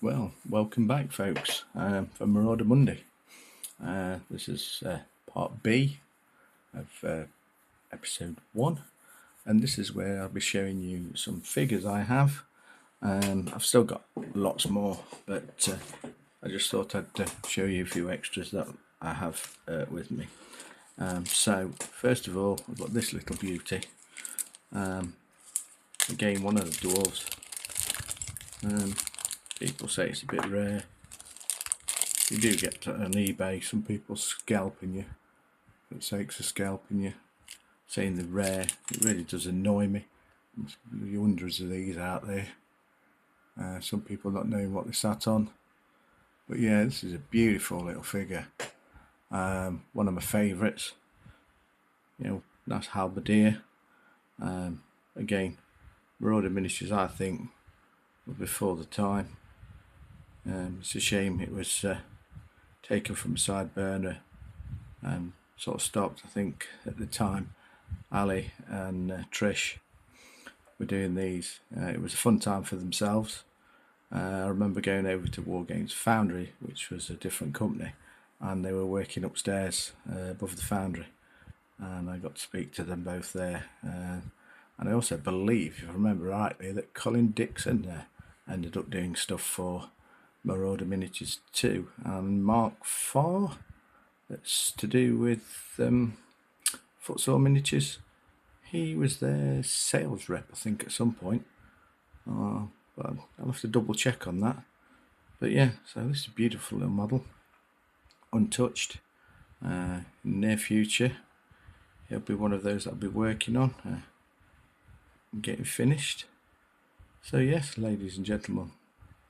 Well, welcome back folks for Marauder Monday. This is part B of episode 1, and this is where I'll be showing you some figures I have. I've still got lots more, but I just thought I'd show you a few extras that I have with me. So first of all, I've got this little beauty. Again, one of the dwarves. People say it's a bit rare. You do get on eBay some people scalping you, for the sakes of scalping you, saying they're rare. It really does annoy me. There's hundreds of these out there. Some people not knowing what they sat on. But yeah, this is a beautiful little figure. One of my favourites. You know, nice halberdier. Again, Marauder miniatures, I think, were before the time. It's a shame it was taken from a side burner and sort of stopped. I think at the time Ali and Trish were doing these. It was a fun time for themselves. I remember going over to War Games Foundry, which was a different company, and they were working upstairs above the foundry, and I got to speak to them both there. And I also believe, if I remember rightly, that Colin Dixon ended up doing stuff for Marauder Miniatures too, and Mark IV, that's to do with Footsore Miniatures. He was their sales rep, I think, at some point. But I'll have to double check on that. But yeah, so this is a beautiful little model, untouched. In the near future, he'll be one of those that I'll be working on and getting finished. So yes, ladies and gentlemen,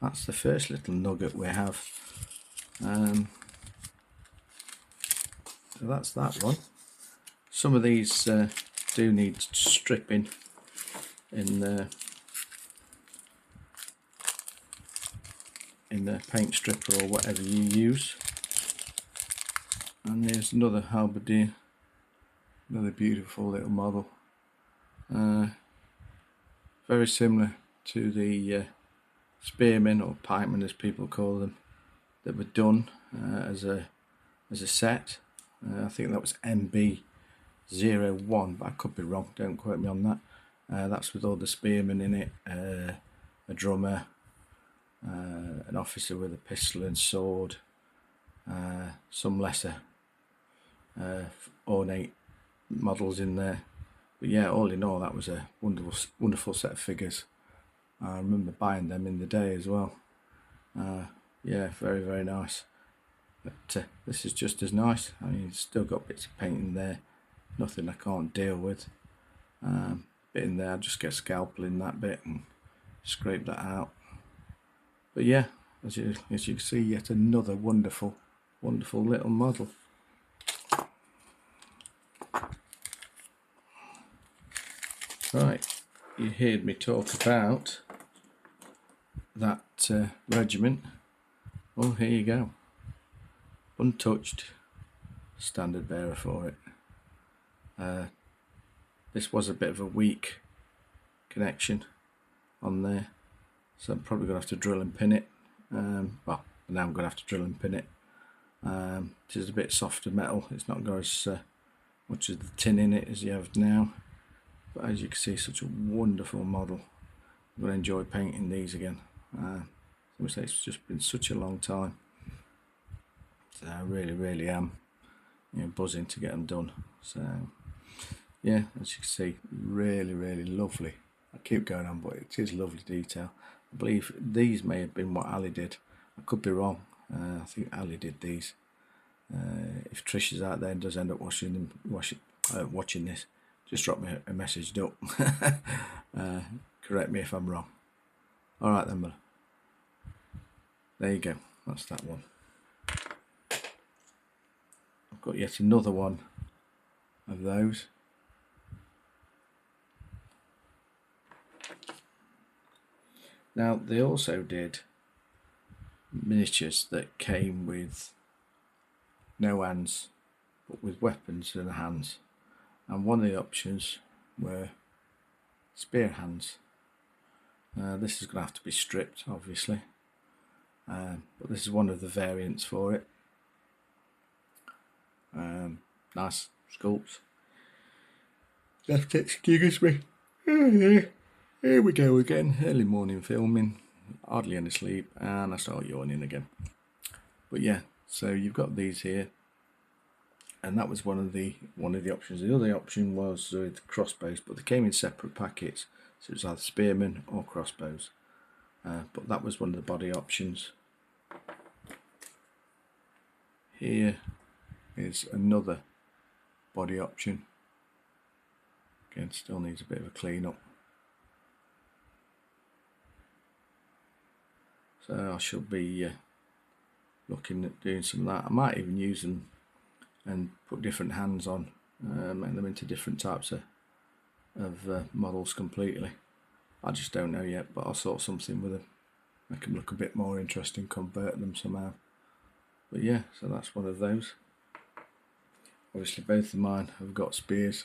that's the first little nugget we have. So that's that one. Some of these do need stripping in the paint stripper or whatever you use. And there's another halberdier, another beautiful little model. Very similar to the spearmen or pikemen, as people call them, that were done as a set. I think that was MB01, but I could be wrong, don't quote me on that. That's with all the spearmen in it, a drummer, an officer with a pistol and sword, some lesser ornate models in there. But yeah, all in all, that was a wonderful set of figures. I remember buying them in the day as well. Yeah, very, very nice. But this is just as nice. I mean, it's still got bits of paint in there, nothing I can't deal with. Bit in there, I'll just get a scalpel in that bit and scrape that out. But yeah, as you can see, yet another wonderful little model. Right, you heard me talk about that regiment. Well, here you go, untouched, standard bearer for it. This was a bit of a weak connection on there, so I'm probably going to have to drill and pin it. Well, now I'm going to have to drill and pin it. It is a bit softer metal, it's not got as much of the tin in it as you have now, but as you can see, such a wonderful model. I'm going to enjoy painting these again. It's just been such a long time, so I really am, buzzing to get them done. So yeah, as you can see, really lovely. I keep going on, but it is lovely detail. I believe these may have been what Ali did. I could be wrong. I think Ali did these. If Trish is out there and does end up watching this, just drop me a message up. Correct me if I'm wrong. Alright then, Miller. There you go, that's that one. I've got yet another one of those. Now, they also did miniatures that came with no hands, but with weapons in the hands. And one of the options were spear hands. This is going to have to be stripped, obviously. but this is one of the variants for it. Nice sculpts. Just excuse me. Here we go again. Early morning filming, hardly any sleep, and I start yawning again. But yeah, so you've got these here, and that was one of the options. The other option was with crossbows, but they came in separate packets, so it was either spearmen or crossbows. But that was one of the body options. Here is another body option. Again, still needs a bit of a clean up. So I should be looking at doing some of that. I might even use them and put different hands on, make them into different types of models completely. I just don't know yet, but I'll sort something with them. Make them look a bit more interesting, convert them somehow. But yeah, so that's one of those. Obviously both of mine have got spears.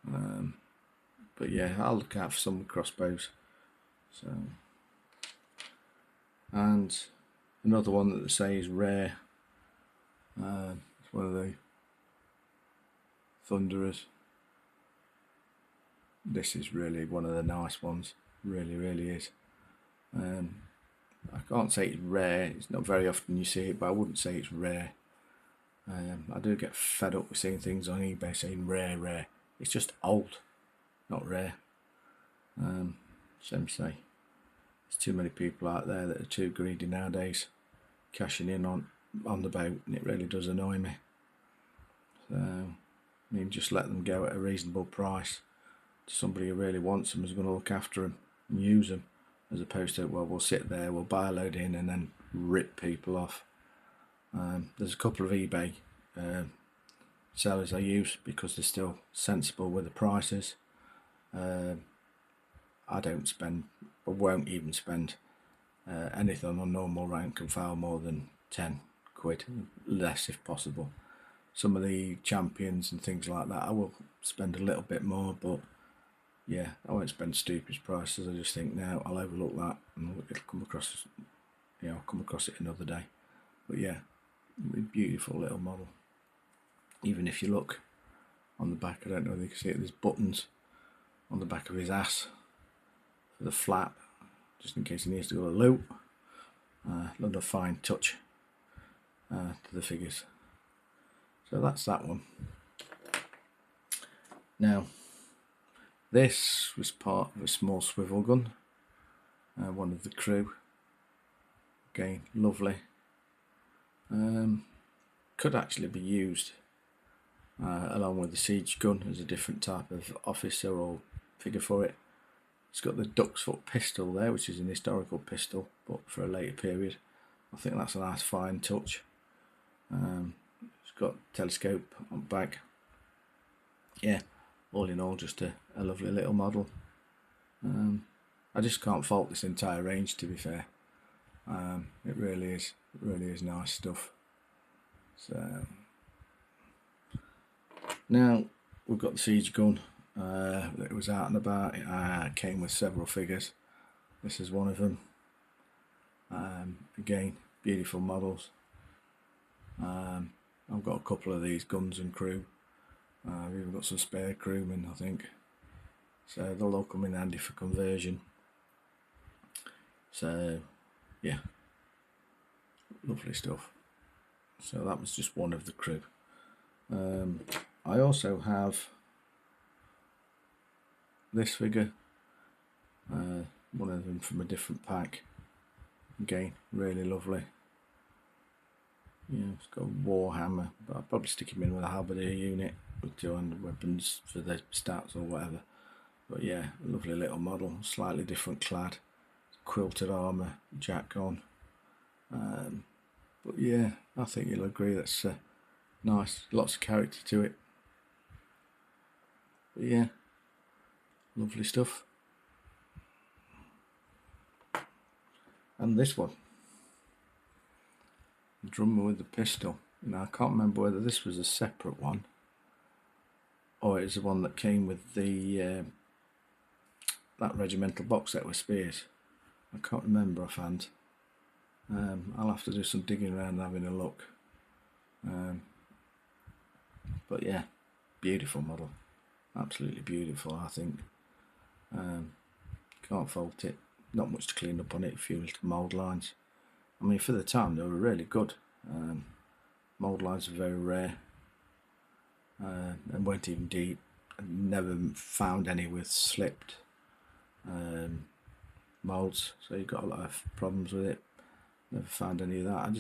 But yeah, I'll look out for some crossbows. So, and another one that they say is rare. It's one of the Thunderers. This is really one of the nice ones. Really is. I can't say it's rare. It's not very often you see it, but I wouldn't say it's rare. I do get fed up with seeing things on eBay saying rare. It's just old, not rare. Some say there's too many people out there that are too greedy nowadays, cashing in on the boat, and it really does annoy me. So, I mean, just let them go at a reasonable price to somebody who really wants them, is going to look after them and use them, as opposed to, well, we'll sit there, we'll buy a load in and then rip people off. There's a couple of eBay sellers I use because they're still sensible with the prices. I don't spend, or won't even spend anything on normal rank and file more than 10 quid, less if possible. Some of the champions and things like that I will spend a little bit more, but yeah, I won't spend stupid prices. I just think, now I'll overlook that and it'll come across, I'll come across it another day. But yeah, beautiful little model. Even if you look on the back, I don't know if you can see it, there's buttons on the back of his ass for the flap, just in case he needs to go to the loo. Another fine touch to the figures. So that's that one. Now, this was part of a small swivel gun, one of the crew. Again, lovely. Could actually be used along with the siege gun as a different type of officer or figure for it. It's got the duck's foot pistol there, which is an historical pistol, but for a later period. I think that's a nice fine touch. It's got telescope on back. Yeah, all in all, just a lovely little model. I just can't fault this entire range, to be fair. It really is nice stuff. So now we've got the siege gun. It was out and about. It came with several figures. This is one of them. Again, beautiful models. I've got a couple of these guns and crew. I've even got some spare crewmen, I think. So they'll all come in handy for conversion. So yeah, lovely stuff. So that was just one of the crew. I also have this figure, one of them from a different pack. Again, really lovely. It's got a warhammer, but I'll probably stick him in with a halberdier unit with 200 weapons for the stats or whatever. But yeah, a lovely little model, slightly different clad, quilted armour, jack on. But yeah, I think you'll agree that's nice, lots of character to it. But yeah, lovely stuff. And this one, the drummer with the pistol. Now I can't remember whether this was a separate one or it's the one that came with the that regimental box set with spears. I can't remember offhand. I'll have to do some digging around and having a look. But yeah, beautiful model, absolutely beautiful. I think can't fault it. Not much to clean up on it. A few little mould lines. I mean, for the time they were really good. Mould lines are very rare and weren't even deep. I never found any with slipped moulds, so you got a lot of problems with it. Never found any of that.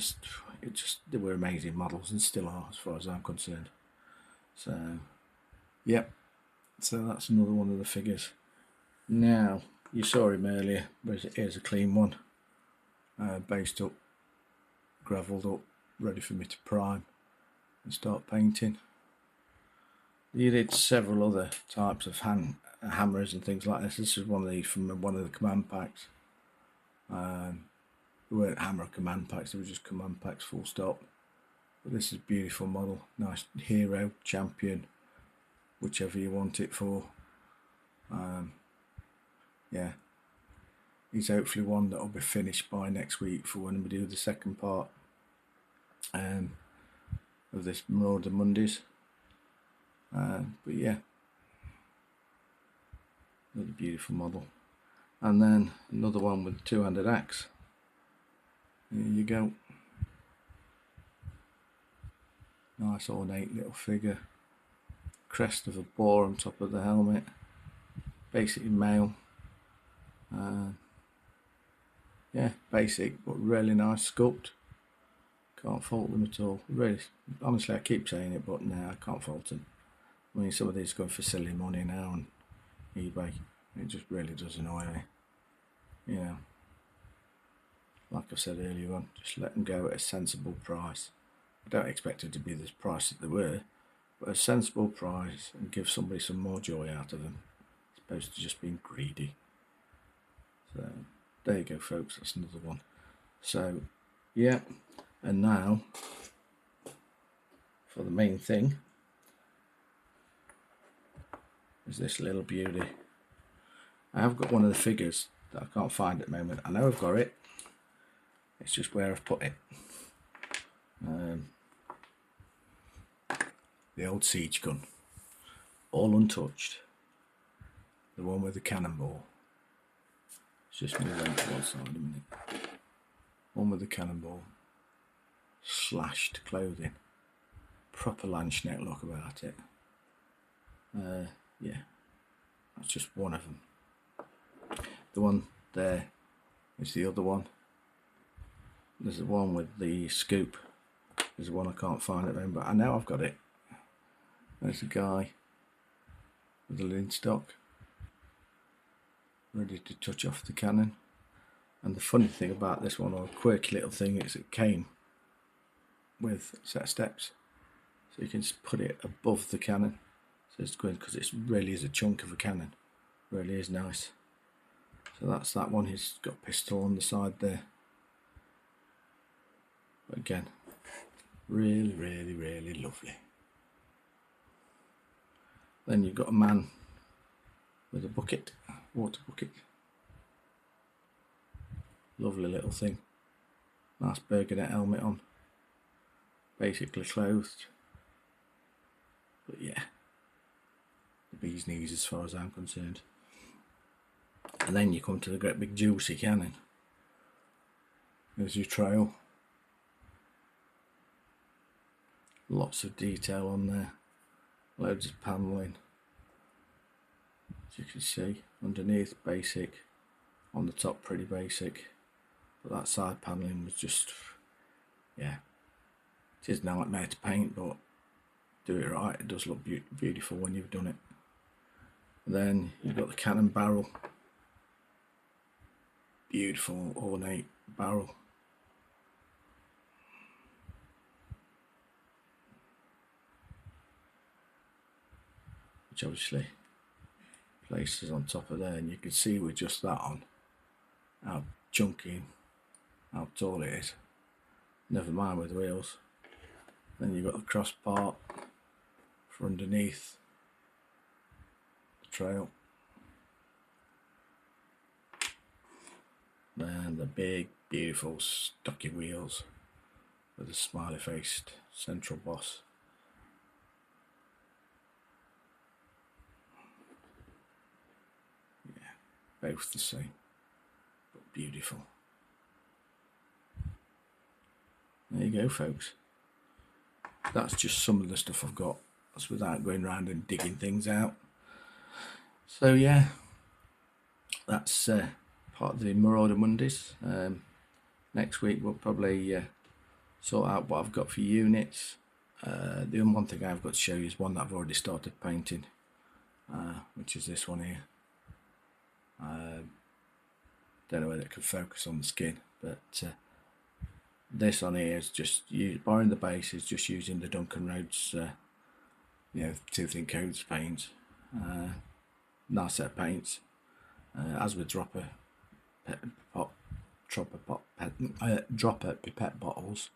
They were amazing models and still are, as far as I'm concerned. So, yep. So that's another one of the figures. Now, you saw him earlier, but here's a clean one. Based up, gravelled up, ready for me to prime and start painting. You did several other types of hammers and things like this. This is one of these from one of the command packs. They weren't hammer command packs, they were just command packs full stop. But this is a beautiful model, nice hero, champion, whichever you want it for. Yeah, he's hopefully one that will be finished by next week for when we do the second part of this Marauder Mondays. But yeah, another beautiful model. And then another one with a two-handed axe. There you go. Nice ornate little figure. Crest of a boar on top of the helmet. Basically male. Yeah, basic but really nice sculpt. Can't fault them at all. Really, honestly, I keep saying it, but no, I can't fault them. I mean, some of these are going for silly money now on eBay. It just really does annoy me. You know, like I said earlier on, just let them go at a sensible price. I don't expect it to be the price that they were, but a sensible price and give somebody some more joy out of them, as opposed to just being greedy. So there you go, folks. That's another one. So yeah, and now for the main thing is this little beauty. I have got one of the figures that I can't find at the moment. I know I've got it, it's just where I've put it. The old siege gun, all untouched. The one with the cannonball. It's just move on to one side a minute. One with the cannonball. Slashed clothing. Proper Lanchneck look about it. Yeah, that's just one of them. The one there is the other one. There's the one with the scoop. There's the one I can't find at the moment, but I know I've got it. There's a guy with the linstock, ready to touch off the cannon. And the funny thing about this one, or a quirky little thing, is it came with a set of steps, so you can just put it above the cannon. So it's good because it really is a chunk of a cannon. Really is nice. So that's that one. He's got a pistol on the side there. But again, really, really, really lovely. Then you've got a man with a bucket, water bucket. Lovely little thing. Nice burgundy helmet on. Basically clothed. But yeah, the bee's knees as far as I'm concerned. And then you come to the great big juicy cannon. There's your trail. Lots of detail on there. Loads of panelling. As you can see, underneath basic, on the top pretty basic. But that side panelling was just, yeah, it is nightmare to paint, but do it right, it does look beautiful when you've done it. And then you've got the cannon barrel. Beautiful ornate barrel. Which obviously places on top of there, and you can see with just that on how chunky and how tall it is. Never mind with the wheels. Then you've got the cross part for underneath the trail. Then the big Beautiful stocky wheels with a smiley faced central boss. Yeah, both the same, but beautiful. There you go, folks. That's just some of the stuff I've got. That's without going around and digging things out. So yeah, that's part of the Marauder Mondays. Next week we'll probably sort out what I've got for units. The only one thing I've got to show you is one that I've already started painting, which is this one here. Don't know whether it can focus on the skin, but this on here is just borrowing the base, is just using the Duncan Rhodes, two thin coats paints. Nice set of paints. As with dropper pipette bottles,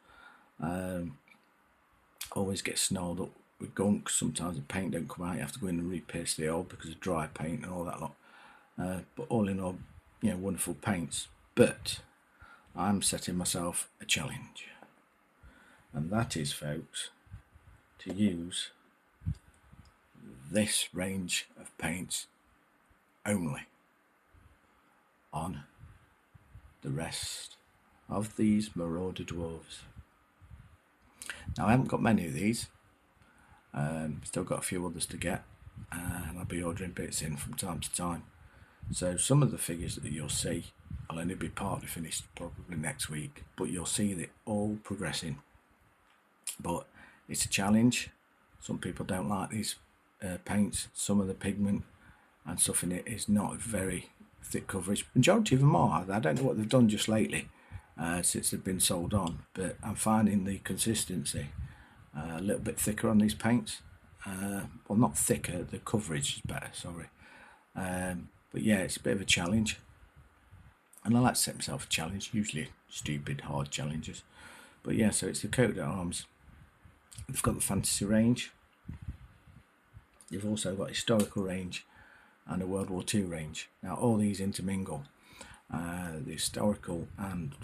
always get snarled up with gunk. Sometimes the paint don't come out, you have to go in and re-pierce the old because of dry paint and all that lot. But all in all, wonderful paints. But I'm setting myself a challenge, and that is, folks, to use this range of paints only on the rest of these Marauder Dwarves. Now I haven't got many of these, still got a few others to get, and I'll be ordering bits in from time to time. So some of the figures that you'll see will only be partly finished probably next week, but you'll see that all progressing. But it's a challenge. Some people don't like these paints. Some of the pigment and stuff in it is not very thick coverage. Majority of them are. I don't know what they've done just lately since they've been sold on, but I'm finding the consistency a little bit thicker on these paints. Well, not thicker, the coverage is better, sorry. But yeah, it's a bit of a challenge, and I like to set myself a challenge, usually stupid hard challenges. But yeah, so it's the coat of arms. They've got the fantasy range, you've also got historical range and a World War II range. Now all these intermingle. The historical and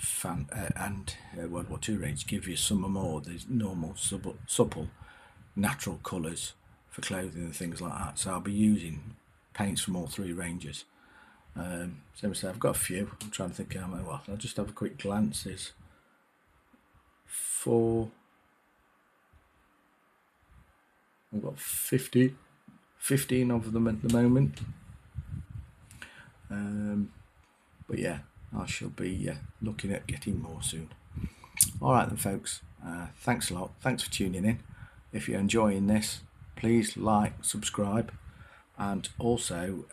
World War II range give you some more the normal supple natural colours for clothing and things like that. So I'll be using paints from all three ranges. So I've got a few. I'm trying to think how many. Well, I'll just have a quick glance. There's 4. I've got 15 of them at the moment. But yeah, I shall be looking at getting more soon. Alright then, folks, thanks a lot. Thanks for tuning in. If you're enjoying this, please like, subscribe, and also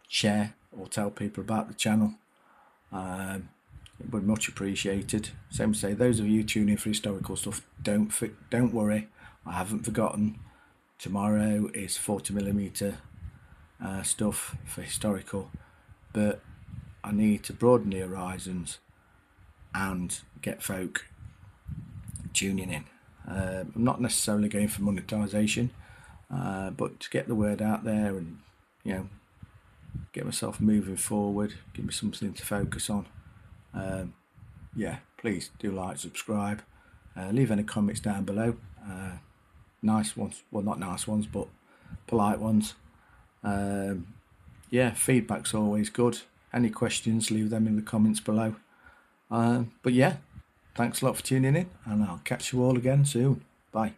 share or tell people about the channel. It would be much appreciated. Same to say, those of you tuning in for historical stuff, don't worry, I haven't forgotten. Tomorrow is 40mm stuff for historical, but I need to broaden the horizons and get folk tuning in. I'm not necessarily going for monetization, but to get the word out there and get myself moving forward, give me something to focus on. Yeah, please do like, subscribe, leave any comments down below. Nice ones, well, not nice ones, but polite ones. Yeah, feedback's always good. Any questions, leave them in the comments below. But yeah, thanks a lot for tuning in, and I'll catch you all again soon. Bye.